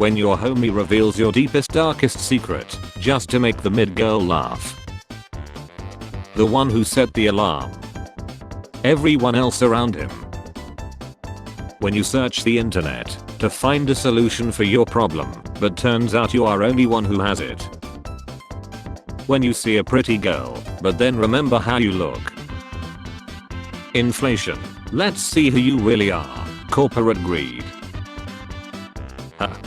When your homie reveals your deepest darkest secret, just to make the mid-girl laugh. The one who set the alarm. Everyone else around him. When you search the internet to find a solution for your problem, but turns out you are only one who has it. When you see a pretty girl, but then remember how you look. Inflation. Let's see who you really are. Corporate greed.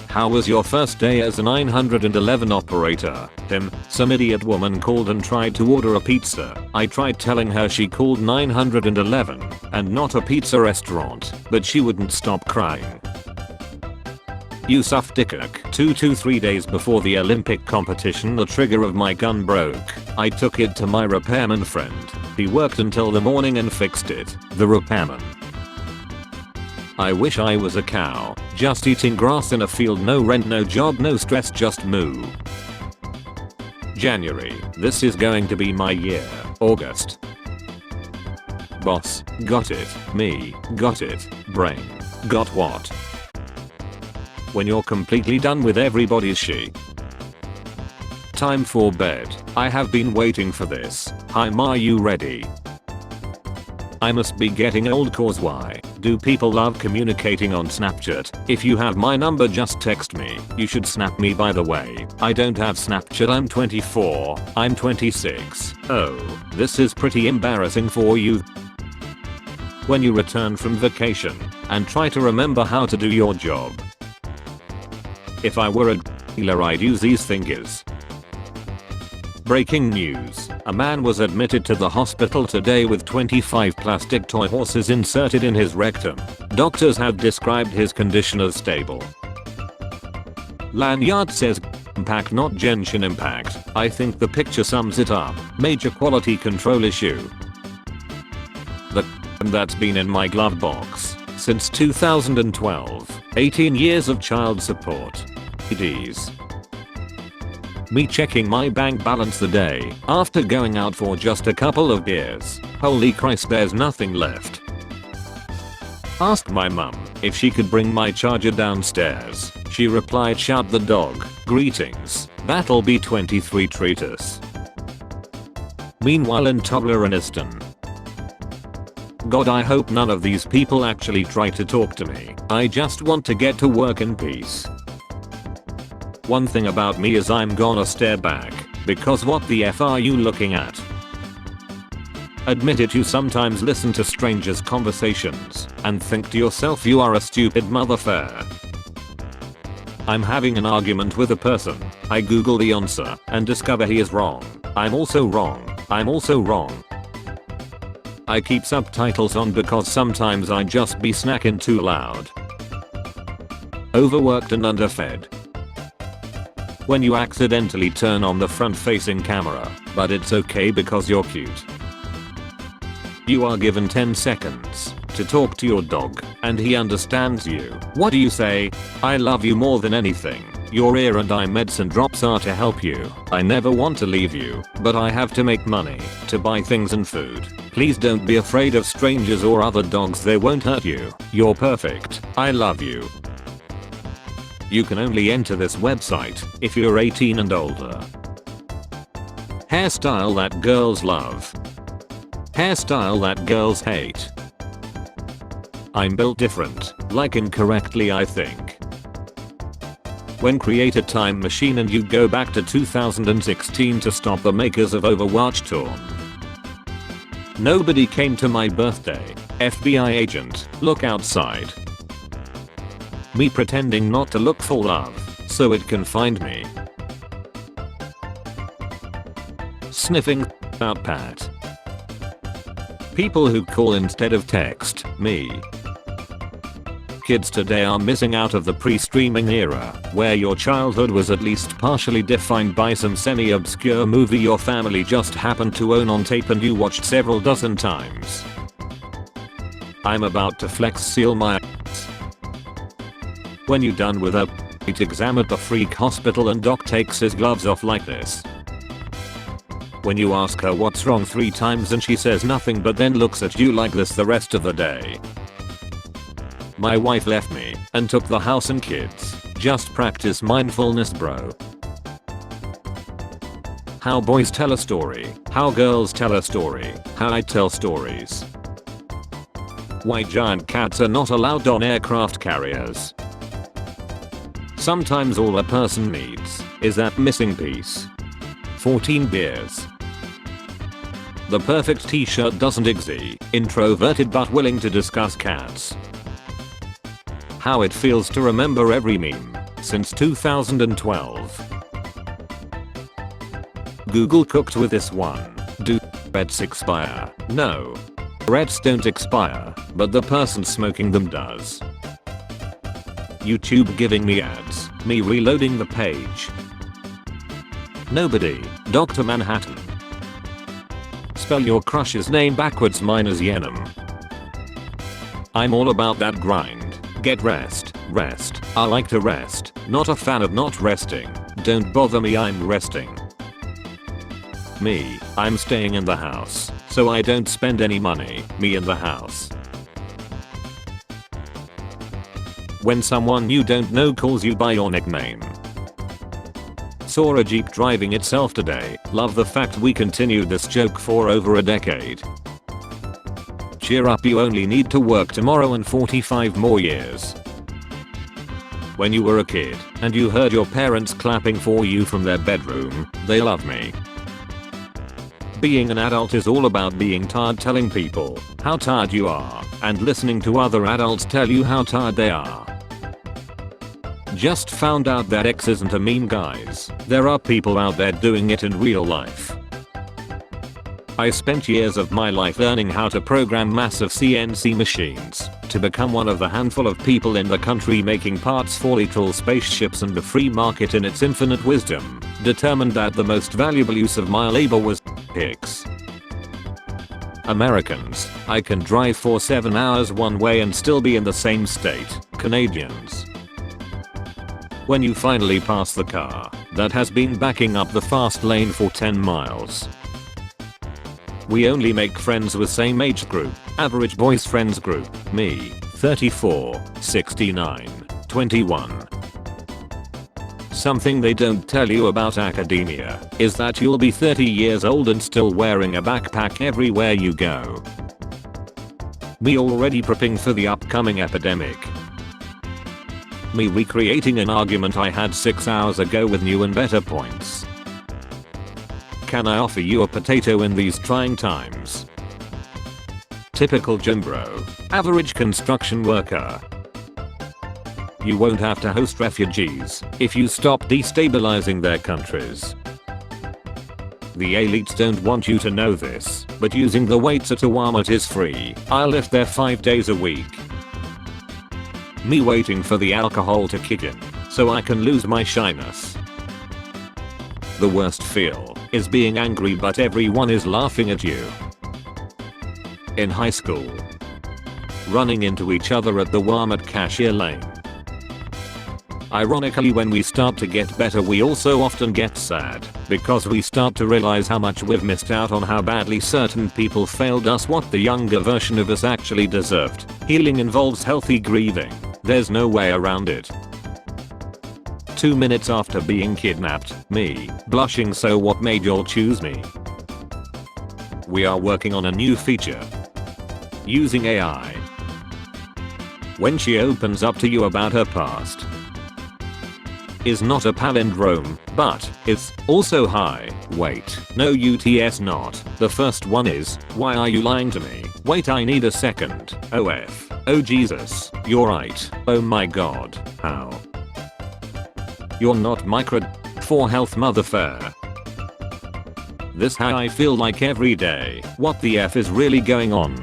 How was your first day as a 911 operator? Some idiot woman called and tried to order a pizza. I tried telling her she called 911 and not a pizza restaurant, but she wouldn't stop crying. Yusuf Dikak. 2 to 3 days before the Olympic competition, the trigger of my gun broke. I took it to my repairman friend. He worked until the morning and fixed it. The repairman. I wish I was a cow, just eating grass in a field, no rent, no job, no stress, just moo. January. This is going to be my year. August. Boss, got it. Me, got it. Brain, got what? When you're completely done with everybody's shit. Time for bed. I have been waiting for this. Hi ma, you ready? I must be getting old, cause why do people love communicating on Snapchat? If you have my number, just text me. You should snap me, by the way. I don't have Snapchat. I'm 24. I'm 26. Oh, this is pretty embarrassing for you. When you return from vacation and try to remember how to do your job. If I were a dealer, I'd use these fingers. Breaking news. A man was admitted to the hospital today with 25 plastic toy horses inserted in his rectum. Doctors have described his condition as stable. Lanyard says impact, not Genshin Impact. I think the picture sums it up. Major quality control issue. The that's been in my glove box since 2012. 18 years of child support. EDs. Me checking my bank balance the day after going out for just a couple of beers. Holy Christ, there's nothing left. Asked my mum if she could bring my charger downstairs. She replied, shout the dog. Greetings. That'll be 23 treaters. Meanwhile in Tobleronistan. God, I hope none of these people actually try to talk to me. I just want to get to work in peace. One thing about me is I'm gonna stare back, because what the F are you looking at? Admit it, you sometimes listen to strangers' conversations and think to yourself you are a stupid motherfucker. I'm having an argument with a person. I Google the answer and discover he is wrong. I'm also wrong. I'm also wrong. I keep subtitles on because sometimes I just be snacking too loud. Overworked and underfed. When you accidentally turn on the front-facing camera, but it's okay because you're cute. You are given 10 seconds to talk to your dog, and he understands you. What do you say? I love you more than anything. Your ear and eye medicine drops are to help you. I never want to leave you, but I have to make money to buy things and food. Please don't be afraid of strangers or other dogs, they won't hurt you. You're perfect. I love you. You can only enter this website if you're 18 and older. Hairstyle that girls love. Hairstyle that girls hate. I'm built different, like incorrectly I think. When create a time machine and you go back to 2016 to stop the makers of Overwatch torn. Nobody came to my birthday. FBI agent, look outside. Me pretending not to look for love, so it can find me. Sniffing out Pat. People who call instead of text, me. Kids today are missing out of the pre-streaming era, where your childhood was at least partially defined by some semi-obscure movie your family just happened to own on tape and you watched several dozen times. I'm about to flex seal my ass. When you done with a exam at the freak hospital and doc takes his gloves off like this. When you ask her what's wrong 3 times and she says nothing but then looks at you like this the rest of the day. My wife left me and took the house and kids Just practice mindfulness, bro. How boys tell a story, how girls tell a story, how I tell stories. Why giant cats are not allowed on aircraft carriers. Sometimes all a person needs is that missing piece. 14 beers. The perfect t-shirt doesn't exist. Introverted but willing to discuss cats. How it feels to remember every meme since 2012. Google cooked with this one. Do reds expire? No. Reds don't expire, but the person smoking them does. YouTube giving me ads, me reloading the page. Nobody. Dr. Manhattan. Spell your crush's name backwards, mine is Yenem. I'm all about that grind. Get rest, rest. I like to rest, not a fan of not resting. Don't bother me, I'm resting. Me, I'm staying in the house, so I don't spend any money, me in the house. When someone you don't know calls you by your nickname. Saw a Jeep driving itself today, love the fact we continued this joke for over a decade. Cheer up, you only need to work tomorrow and 45 more years. When you were a kid, and you heard your parents clapping for you from their bedroom, they love me. Being an adult is all about being tired, telling people how tired you are, and listening to other adults tell you how tired they are. Just found out that X isn't a meme, guys. There are people out there doing it in real life. I spent years of my life learning how to program massive CNC machines to become one of the handful of people in the country making parts for literal spaceships, and the free market in its infinite wisdom determined that the most valuable use of my labor was pigs. Americans, I can drive for 7 hours one way and still be in the same state. Canadians. When you finally pass the car that has been backing up the fast lane for 10 miles. We only make friends with same age group, average boys friends group, me, 34, 69, 21. Something they don't tell you about academia is that you'll be 30 years old and still wearing a backpack everywhere you go. Me already prepping for the upcoming epidemic. Me recreating an argument I had 6 hours ago with new and better points. Can I offer you a potato in these trying times? Typical gym bro. Average construction worker. You won't have to host refugees if you stop destabilizing their countries. The elites don't want you to know this, but using the weights at a Walmart is free. I lift there 5 days a week. Me waiting for the alcohol to kick in so I can lose my shyness. The worst feel is being angry but everyone is laughing at you. In high school. Running into each other at the Walmart cashier lane. Ironically, when we start to get better we also often get sad because we start to realize how much we've missed out on how badly certain people failed us, what the younger version of us actually deserved. Healing involves healthy grieving. There's no way around it. 2 minutes after being kidnapped, me, blushing, so what made y'all choose me? We are working on a new feature. Using AI. When she opens up to you about her past. Is not a palindrome, but it's also hi, wait, no UTS not. The first one is, why are you lying to me? Wait, I need a second. OF. Oh Jesus, you're right. Oh my god, how? You're not micro for health motherfucker. This how I feel like every day. What the F is really going on?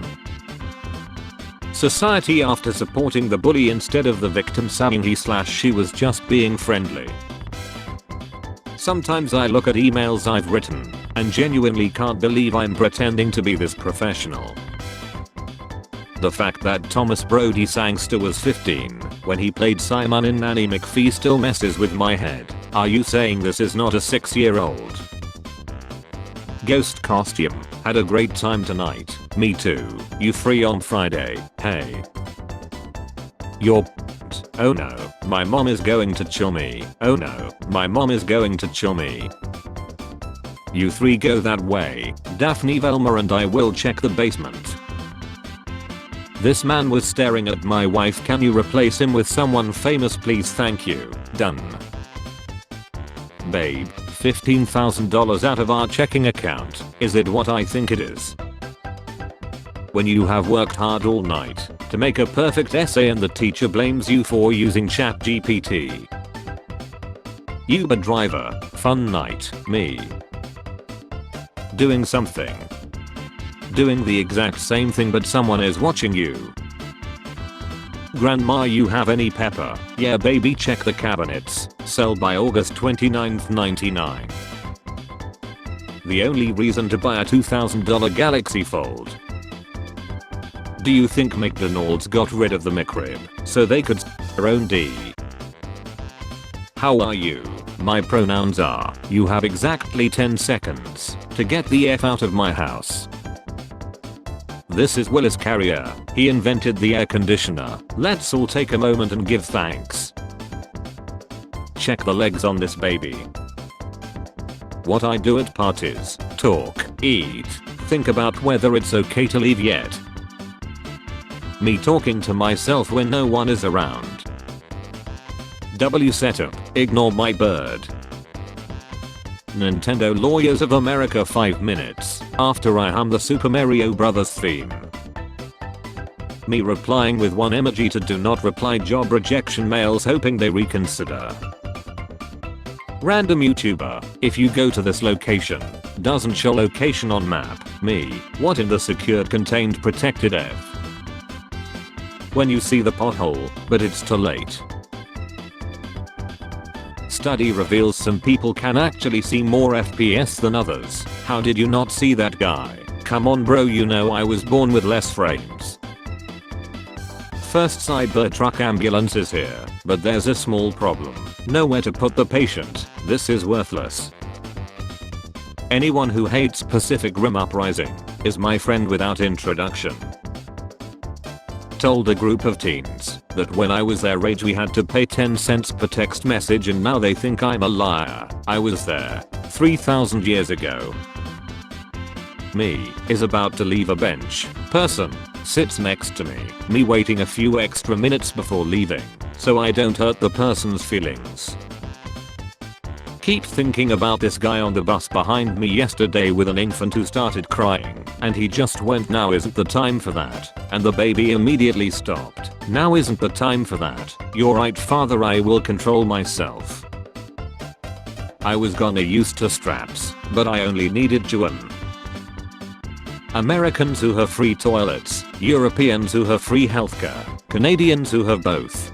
Society after supporting the bully instead of the victim saying he/she was just being friendly. Sometimes I look at emails I've written and genuinely can't believe I'm pretending to be this professional. The fact that Thomas Brody Sangster was 15 when he played Simon in Nanny McPhee still messes with my head. Are you saying this is not a 6-year-old? Ghost costume. Had a great time tonight. Me too. You free on Friday? Hey. Your account. Oh no, my mom is going to chill me. Oh no, my mom is going to chill me. You three go that way. Daphne, Velma and I will check the basement. This man was staring at my wife. Can you replace him with someone famous please? Thank you. Done. Babe, $15,000 out of our checking account. Is it what I think it is? When you have worked hard all night to make a perfect essay and the teacher blames you for using ChatGPT. Uber driver, fun night, me. Doing something. Doing the exact same thing but someone is watching you. Grandma, you have any pepper? Yeah baby, check the cabinets. Sell by August 29th 99. The only reason to buy a $2,000 Galaxy Fold. Do you think McDonald's got rid of the McRib so they could their own D? How are you? My pronouns are, you have exactly 10 seconds to get the F out of my house. This is Willis Carrier. He invented the air conditioner. Let's all take a moment and give thanks. Check the legs on this baby. What I do at parties, talk, eat, think about whether it's okay to leave yet. Me talking to myself when no one is around. W setup, ignore my bird. Nintendo Lawyers of America 5 minutes after I hum the Super Mario Bros. Theme. Me replying with one emoji to do not reply job rejection mails hoping they reconsider. Random YouTuber, if you go to this location, doesn't show location on map. Me, what in the secured contained protected F? When you see the pothole, but it's too late. Study reveals some people can actually see more FPS than others. How did you not see that guy? Come on bro, you know I was born with less frames. First Cybertruck ambulance is here, but there's a small problem. Nowhere to put the patient. This is worthless. Anyone who hates Pacific Rim Uprising is my friend without introduction. Told a group of teens that when I was their age we had to pay 10 cents per text message and now they think I'm a liar. I was there 3,000 years ago. Me is about to leave a bench. Person sits next to me. Me waiting a few extra minutes before leaving so I don't hurt the person's feelings. Keep thinking about this guy on the bus behind me yesterday with an infant who started crying and he just went, now isn't the time for that, and the baby immediately stopped. Now isn't the time for that. You're right father, I will control myself. I was gonna use two straps, but I only needed one. Americans who have free toilets, Europeans who have free healthcare, Canadians who have both.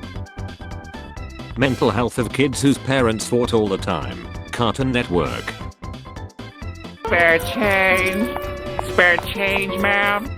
Mental health of kids whose parents fought all the time. Cartoon Network. Spare change, ma'am.